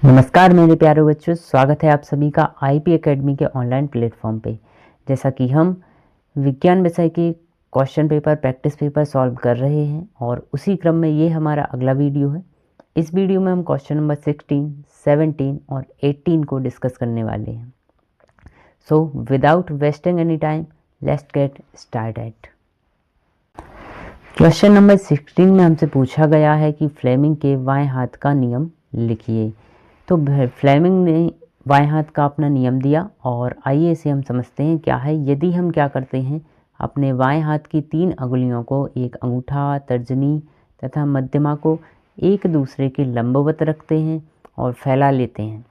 नमस्कार मेरे प्यारे बच्चों, स्वागत है आप सभी का आईपी एकेडमी के ऑनलाइन प्लेटफॉर्म पे। जैसा कि हम विज्ञान विषय के question paper practice paper solve कर रहे हैं और उसी क्रम में ये हमारा अगला वीडियो है। इस वीडियो में हम क्वेश्चन नंबर 16, 17 और 18 को डिस्कस करने वाले हैं। So without wasting any time let's get started. Question number 16 में हमसे पूछा गया है कि फ्लेमिंग के बाएं हाथ का नियम लिखिए। तो फ्लेमिंग ने बाएं हाथ का अपना नियम दिया और आइए इसे हम समझते हैं क्या है। यदि हम क्या करते हैं, अपने बाएं हाथ की 3 अंगुलियों को, एक अंगूठा, तर्जनी तथा मध्यमा को एक दूसरे के लंबवत रखते हैं और फैला लेते हैं,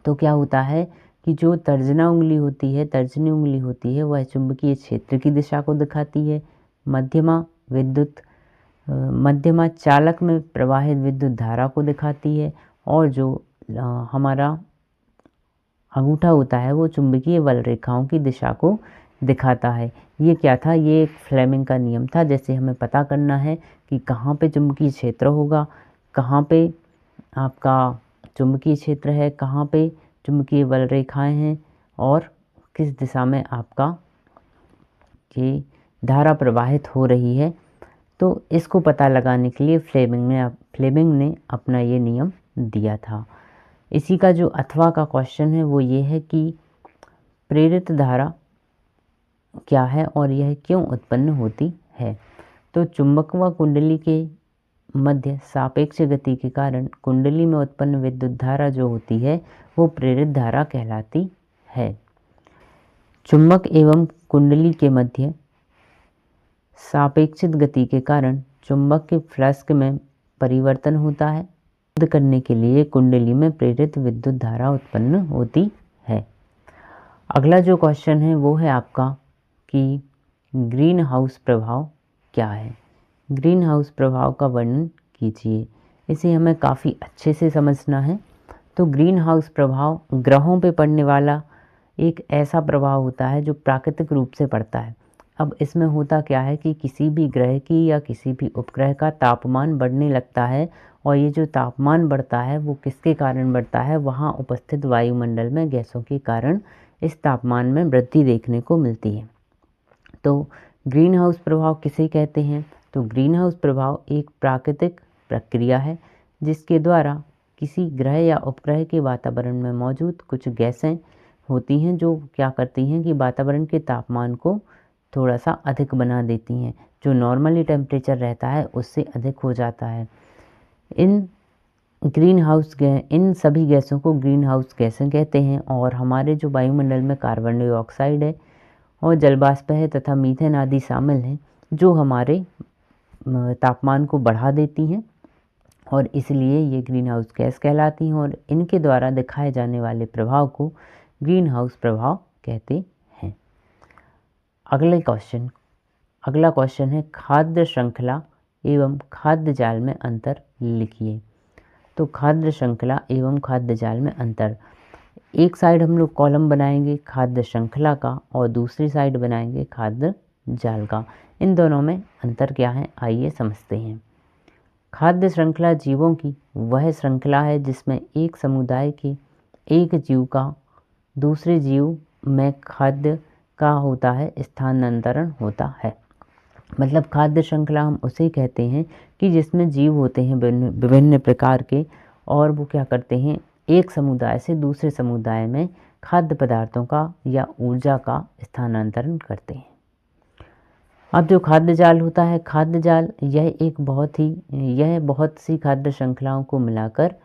तो क्या होता है कि जो तर्जनी उंगली होती है वह चुंबकीय क्षेत्र की दिशा को दिखाती है। मध्यमा चालक में प्रवाहित विद्युत धारा को दिखाती है और जो हमारा अंगूठा होता है वो चुंबकीय बल रेखाओं की दिशा को दिखाता है। ये क्या था? ये एक फ्लेमिंग का नियम था। जैसे हमें पता करना है कि कहाँ पे चुंबकीय क्षेत्र होगा, कहाँ पे आपका चुंबकीय क्षेत्र है, कहाँ पे चुंबकीय बल रेखाएं हैं और किस दिशा में आपका ये धारा प्रवाहित हो रही है। तो इसको पता लगाने के लिए फ्लेमिंग ने अपना ये नियम दिया था। इसी का जो अथवा का क्वेश्चन है वो ये है कि प्रेरित धारा क्या है और यह क्यों उत्पन्न होती है। तो चुंबक व कुंडली के मध्य सापेक्ष गति के कारण कुंडली में उत्पन्न विद्युत धारा जो होती है वो प्रेरित धारा कहलाती है। चुंबक एवं कुंडली के मध्य सापेक्षित गति के कारण चुंबक के फ्लक्स में परिवर्तन होता है। सिद्ध करने के लिए कुंडली में प्रेरित विद्युत धारा उत्पन्न होती है। अगला जो क्वेश्चन है वो है आपका कि ग्रीन हाउस प्रभाव क्या है। ग्रीन हाउस प्रभाव का वर्णन कीजिए। इसे हमें काफ़ी अच्छे से समझना है। तो ग्रीन हाउस प्रभाव ग्रहों पे पड़ने वाला एक ऐसा प्रभाव होता है जो प्राकृतिक रूप से पड़ता है। अब इसमें होता क्या है कि किसी भी ग्रह की या किसी भी उपग्रह का तापमान बढ़ने लगता है और ये जो तापमान बढ़ता है वो किसके कारण बढ़ता है? वहाँ उपस्थित वायुमंडल में गैसों के कारण इस तापमान में वृद्धि देखने को मिलती है। तो ग्रीन हाउस प्रभाव किसे कहते हैं? तो ग्रीन हाउस प्रभाव एक प्राकृतिक प्रक्रिया है जिसके द्वारा किसी ग्रह या उपग्रह के वातावरण में मौजूद कुछ गैसें होती हैं जो क्या करती हैं कि वातावरण के तापमान को थोड़ा सा अधिक बना देती हैं। जो नॉर्मली टेम्परेचर रहता है उससे अधिक हो जाता है। इन सभी गैसों को ग्रीन हाउस गैसें कहते हैं। और हमारे जो वायुमंडल में कार्बन डाइऑक्साइड है और जलवाष्प है तथा मीथेन आदि शामिल हैं जो हमारे तापमान को बढ़ा देती हैं और इसलिए ये ग्रीन हाउस गैस कहलाती हैं और इनके द्वारा दिखाए जाने वाले प्रभाव को ग्रीन हाउस प्रभाव कहते हैं। अगला क्वेश्चन है खाद्य श्रृंखला एवं खाद्य जाल में अंतर लिखिए। तो खाद्य श्रृंखला एवं खाद्य जाल में अंतर, एक साइड हम लोग कॉलम बनाएंगे खाद्य श्रृंखला का और दूसरी साइड बनाएंगे खाद्य जाल का। इन दोनों में अंतर क्या है आइए समझते हैं। खाद्य श्रृंखला जीवों की वह श्रृंखला है जिसमें एक समुदाय के एक जीव का दूसरे जीव में खाद्य का होता है स्थानांतरण होता है। मतलब खाद्य श्रृंखला हम उसे कहते हैं कि जिसमें जीव होते हैं विभिन्न प्रकार के और वो क्या करते हैं, एक समुदाय से दूसरे समुदाय में खाद्य पदार्थों का या ऊर्जा का स्थानांतरण करते हैं। अब जो खाद्य जाल होता है, खाद्य जाल यह बहुत सी खाद्य श्रृंखलाओं को मिलाकर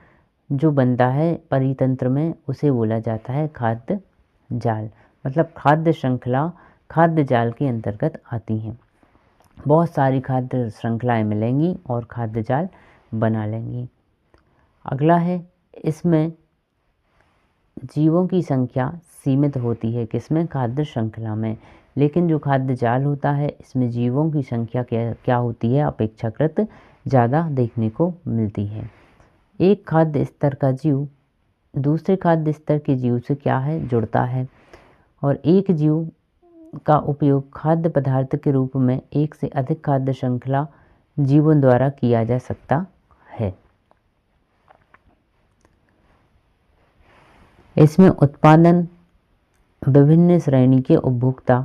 जो बनता है परितंत्र में उसे बोला जाता है खाद्य जाल। मतलब खाद्य श्रृंखला खाद्य जाल के अंतर्गत आती हैं। बहुत सारी खाद्य श्रृंखलाएं मिलेंगी और खाद्य जाल बना लेंगी। अगला है, इसमें जीवों की संख्या सीमित होती है। किसमें? खाद्य श्रृंखला में। लेकिन जो खाद्य जाल होता है इसमें जीवों की संख्या क्या होती है? अपेक्षाकृत ज़्यादा देखने को मिलती है। एक खाद्य स्तर का जीव दूसरे खाद्य स्तर के जीव से क्या है? जुड़ता है और एक जीव का उपयोग खाद्य पदार्थ के रूप में एक से अधिक खाद्य श्रृंखला जीवों द्वारा किया जा सकता है। इसमें उत्पादन विभिन्न श्रेणी के उपभोक्ता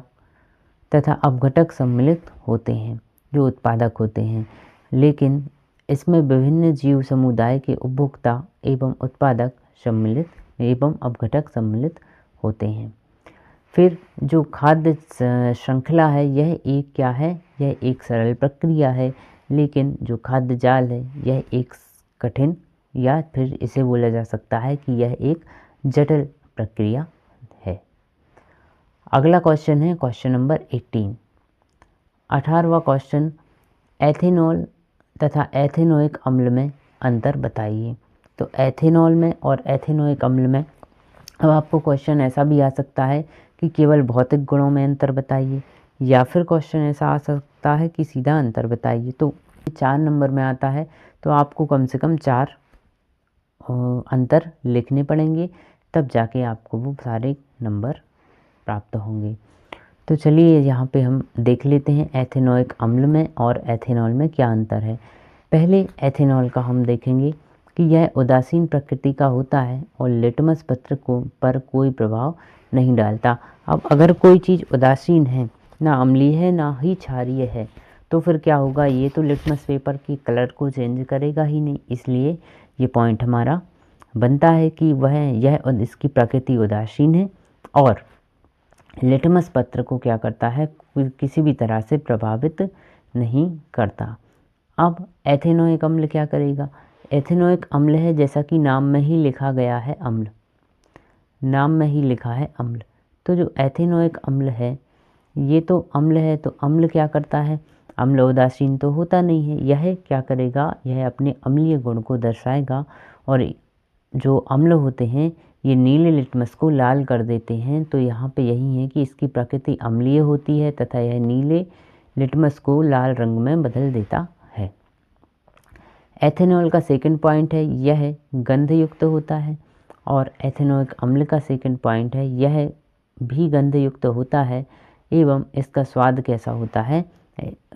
तथा अपघटक सम्मिलित होते हैं, जो उत्पादक होते हैं, लेकिन इसमें विभिन्न जीव समुदाय के उपभोक्ता एवं उत्पादक सम्मिलित एवं अपघटक सम्मिलित होते हैं। फिर जो खाद्य श्रृंखला है यह एक क्या है, यह एक सरल प्रक्रिया है, लेकिन जो खाद्य जाल है यह एक कठिन या फिर इसे बोला जा सकता है कि यह एक जटिल प्रक्रिया है। अगला क्वेश्चन है क्वेश्चन नंबर 18। 18वां क्वेश्चन, एथेनॉल तथा एथेनोइक अम्ल में अंतर बताइए। तो एथेनॉल में और एथेनोइक अम्ल में अब आपको क्वेश्चन ऐसा भी आ सकता है कि केवल भौतिक गुणों में अंतर बताइए, या फिर क्वेश्चन ऐसा आ सकता है कि सीधा अंतर बताइए। तो 4 नंबर में आता है, तो आपको कम से कम 4 अंतर लिखने पड़ेंगे, तब जाके आपको वो सारे नंबर प्राप्त होंगे। तो चलिए यहाँ पे हम देख लेते हैं एथेनोइक अम्ल में और एथेनॉल में क्या अंतर है। पहले एथेनॉल का हम देखेंगे कि यह उदासीन प्रकृति का होता है और लिटमस पत्र पर कोई प्रभाव नहीं डालता। अब अगर कोई चीज़ उदासीन है, ना अम्लीय है ना ही क्षारीय है, तो फिर क्या होगा, ये तो लिटमस पेपर के कलर को चेंज करेगा ही नहीं। इसलिए ये पॉइंट हमारा बनता है कि यह इसकी प्रकृति उदासीन है और लिटमस पत्र को क्या करता है, किसी भी तरह से प्रभावित नहीं करता। अब एथेनोइक अम्ल क्या करेगा, एथेनोइक अम्ल है जैसा कि नाम में ही लिखा गया है अम्ल, नाम में ही लिखा है अम्ल। तो जो एथेनोइक अम्ल है ये तो अम्ल है, तो अम्ल क्या करता है, अम्ल उदासीन तो होता नहीं है, यह क्या करेगा, यह अपने अम्लीय गुण को दर्शाएगा और जो अम्ल होते हैं ये नीले लिटमस को लाल कर देते हैं। तो यहाँ पे यही है कि इसकी प्रकृति अम्लीय होती है तथा यह नीले लिटमस को लाल रंग में बदल देता है। एथेनॉल का सेकंड पॉइंट है यह गंधयुक्त होता है और एथेनोइक अम्ल का सेकंड पॉइंट है यह भी गंधयुक्त होता है एवं इसका स्वाद कैसा होता है,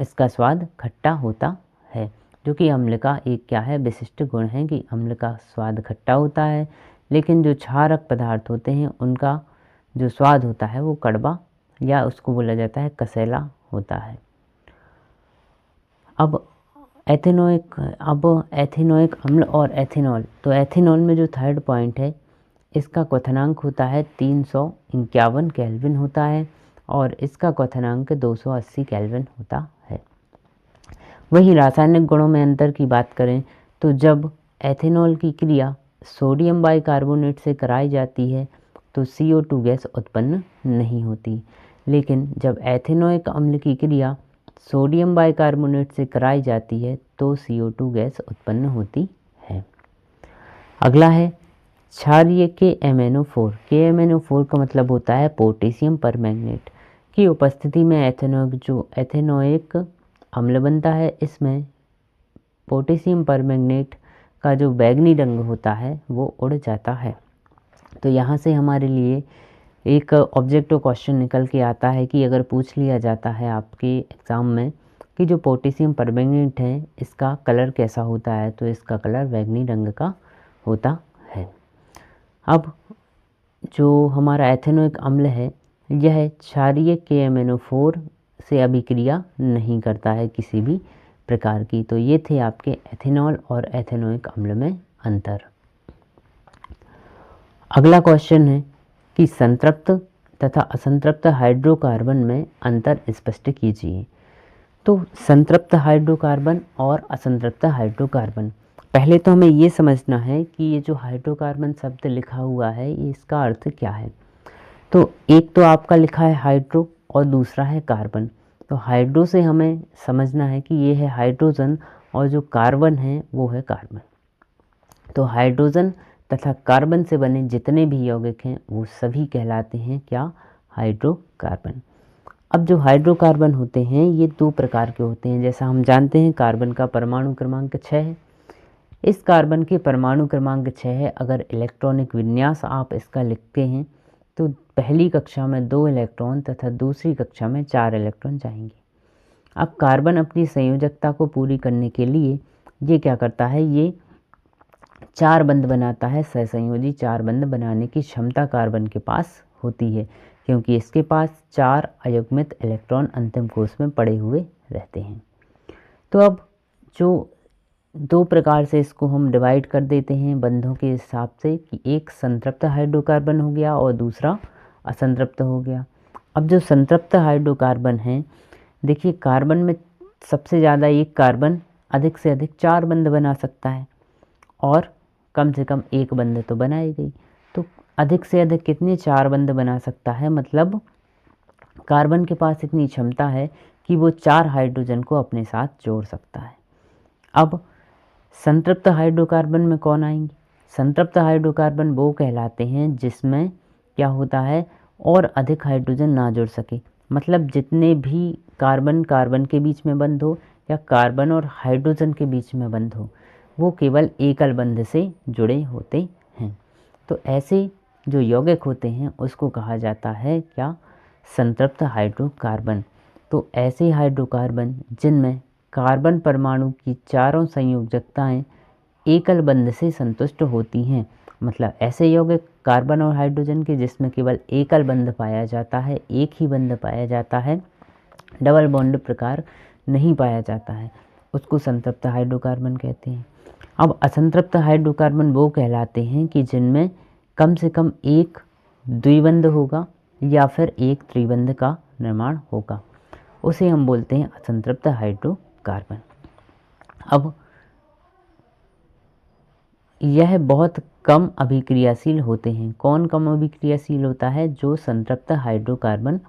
इसका स्वाद खट्टा होता है, जो कि अम्ल का एक क्या है, विशिष्ट गुण है कि अम्ल का स्वाद खट्टा होता है, लेकिन जो क्षारक पदार्थ होते हैं उनका जो स्वाद होता है वो कड़वा या उसको बोला जाता है कसैला होता है। अब एथेनोइक अम्ल और एथेनॉल, तो एथेनॉल में जो थर्ड पॉइंट है इसका क्वथनांक होता है 351 केल्विन होता है और इसका क्वथनांक 280 केल्विन होता है। वही रासायनिक गुणों में अंतर की बात करें तो जब एथेनॉल की क्रिया सोडियम बाइकार्बोनेट से कराई जाती है तो CO2 गैस उत्पन्न नहीं होती, लेकिन जब एथेनोइक अम्ल की क्रिया सोडियम बाइकार्बोनेट से कराई जाती है तो CO2 गैस उत्पन्न होती है। अगला है क्षारीय KMnO4। KMnO4 का मतलब होता है पोटेशियम परमैंगनेट की उपस्थिति में एथेनोइक अम्ल बनता है। इसमें पोटेशियम परमैंगनेट का जो बैंगनी रंग होता है वो उड़ जाता है। तो यहाँ से हमारे लिए एक ऑब्जेक्टिव क्वेश्चन निकल के आता है कि अगर पूछ लिया जाता है आपके एग्ज़ाम में कि जो पोटेशियम परमैंगनेट है इसका कलर कैसा होता है, तो इसका कलर बैंगनी रंग का होता है। अब जो हमारा एथेनोइक अम्ल है यह क्षारीय KMnO4 से अभिक्रिया नहीं करता है किसी भी प्रकार की। तो ये थे आपके एथेनॉल और एथेनोइक अम्ल में अंतर। अगला क्वेश्चन है कि संतृप्त तथा असंतृप्त हाइड्रोकार्बन में अंतर स्पष्ट कीजिए। तो संतृप्त हाइड्रोकार्बन और असंतृप्त हाइड्रोकार्बन, पहले तो हमें ये समझना है कि ये जो हाइड्रोकार्बन शब्द लिखा हुआ है ये इसका अर्थ क्या है। तो एक तो आपका लिखा है हाइड्रो और दूसरा है कार्बन। तो हाइड्रो से हमें समझना है कि ये है हाइड्रोजन और जो कार्बन है वो है कार्बन। तो हाइड्रोजन तथा कार्बन से बने जितने भी यौगिक हैं वो सभी कहलाते हैं क्या, हाइड्रोकार्बन। अब जो हाइड्रोकार्बन होते हैं ये 2 प्रकार के होते हैं। जैसा हम जानते हैं कार्बन का परमाणु क्रमांक 6 है। इस कार्बन के परमाणु क्रमांक 6 है। अगर इलेक्ट्रॉनिक विन्यास आप इसका लिखते हैं तो पहली कक्षा में 2 इलेक्ट्रॉन तथा दूसरी कक्षा में 4 इलेक्ट्रॉन जाएंगे। अब कार्बन अपनी संयोजकता को पूरी करने के लिए ये क्या करता है, ये 4 बंध बनाता है, सहसंयोजी 4 बंध बनाने की क्षमता कार्बन के पास होती है, क्योंकि इसके पास 4 अयुग्मित इलेक्ट्रॉन अंतिम कोष में पड़े हुए रहते हैं। तो अब जो 2 प्रकार से इसको हम डिवाइड कर देते हैं बंधों के हिसाब से, कि एक संतृप्त हाइड्रोकार्बन हो गया और दूसरा असंतृप्त हो गया। अब जो संतृप्त हाइड्रोकार्बन हैं, देखिए कार्बन में सबसे ज़्यादा एक कार्बन अधिक से अधिक 4 बंध बना सकता है और कम से कम एक बंध तो बनाई गई। तो अधिक से अधिक कितने 4 बंध बना सकता है, मतलब कार्बन के पास इतनी क्षमता है कि वो 4 हाइड्रोजन को अपने साथ जोड़ सकता है। अब संतृप्त हाइड्रोकार्बन में कौन आएंगे? संतृप्त हाइड्रोकार्बन वो कहलाते हैं जिसमें क्या होता है, और अधिक हाइड्रोजन ना जुड़ सके, मतलब जितने भी कार्बन कार्बन के बीच में बंध हो या कार्बन और हाइड्रोजन के बीच में बंध हो, वो केवल एकल बंध से जुड़े होते हैं। तो ऐसे जो यौगिक होते हैं उसको कहा जाता है क्या? संतृप्त हाइड्रोकार्बन। तो ऐसे हाइड्रोकार्बन जिनमें कार्बन परमाणु की चारों संयोजकताएं एकल बंध से संतुष्ट होती हैं, मतलब ऐसे यौगिक कार्बन और हाइड्रोजन के जिसमें केवल एकल बंध पाया जाता है, एक ही बंध पाया जाता है, डबल बॉन्ड प्रकार नहीं पाया जाता है, उसको संतृप्त हाइड्रोकार्बन कहते हैं। अब असंतृप्त हाइड्रोकार्बन वो कहलाते हैं कि जिनमें कम से कम एक द्विबंध होगा या फिर एक त्रिबंध का निर्माण होगा, उसे हम बोलते हैं असंतृप्त हाइड्रोकार्बन। अब यह बहुत कम अभिक्रियाशील होते हैं। कौन कम अभिक्रियाशील होता है? जो संतृप्त हाइड्रोकार्बन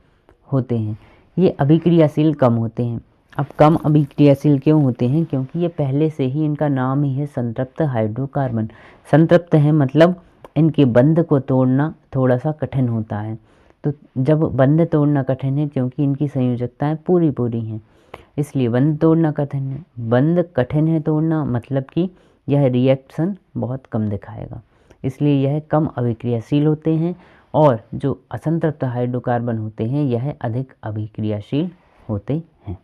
होते हैं, ये अभिक्रियाशील कम होते हैं। अब कम अभिक्रियाशील क्यों होते हैं? क्योंकि ये पहले से ही इनका नाम ही है संतृप्त हाइड्रोकार्बन। संतृप्त है मतलब इनके बंध को तोड़ना थोड़ा सा कठिन होता है। तो जब बंध तोड़ना कठिन है, क्योंकि इनकी संयोजकताएं पूरी पूरी हैं, इसलिए बंध तोड़ना कठिन है। बंध कठिन है तोड़ना, मतलब कि यह रिएक्शन बहुत कम दिखाएगा, इसलिए यह कम अभिक्रियाशील होते हैं। और जो असंतृप्त हाइड्रोकार्बन होते हैं यह अधिक अभिक्रियाशील होते हैं।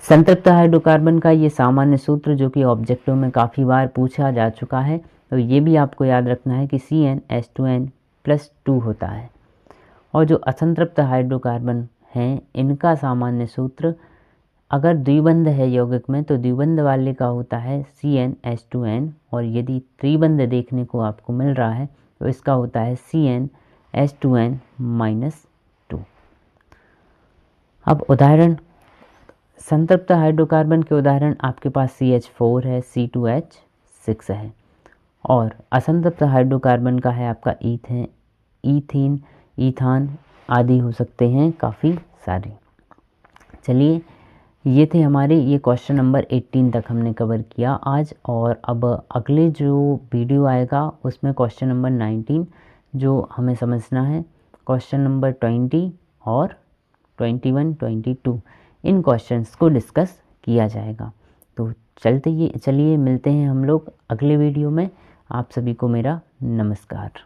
संतृप्त हाइड्रोकार्बन का ये सामान्य सूत्र जो कि ऑब्जेक्टिव में काफ़ी बार पूछा जा चुका है, तो ये भी आपको याद रखना है कि CnH2n+2 होता है। और जो असंतृप्त हाइड्रोकार्बन हैं इनका सामान्य सूत्र, अगर द्विबंध है यौगिक में तो द्विबंध वाले का होता है CnH2n, और यदि त्रिबंध देखने को आपको मिल रहा है तो इसका होता है CnH2n-2। अब उदाहरण, संतृप्त हाइड्रोकार्बन के उदाहरण आपके पास CH4 है, C2H6 है, और असंतृप्त हाइड्रोकार्बन का है आपका ईथीन, ईथान आदि हो सकते हैं काफ़ी सारे। चलिए, ये थे हमारे, ये क्वेश्चन नंबर 18 तक हमने कवर किया आज। और अब अगले जो वीडियो आएगा उसमें क्वेश्चन नंबर 19 जो हमें समझना है, क्वेश्चन नंबर 20 और 21, 22 इन क्वेश्चंस को डिस्कस किया जाएगा। तो चलिए मिलते हैं हम लोग अगले वीडियो में। आप सभी को मेरा नमस्कार।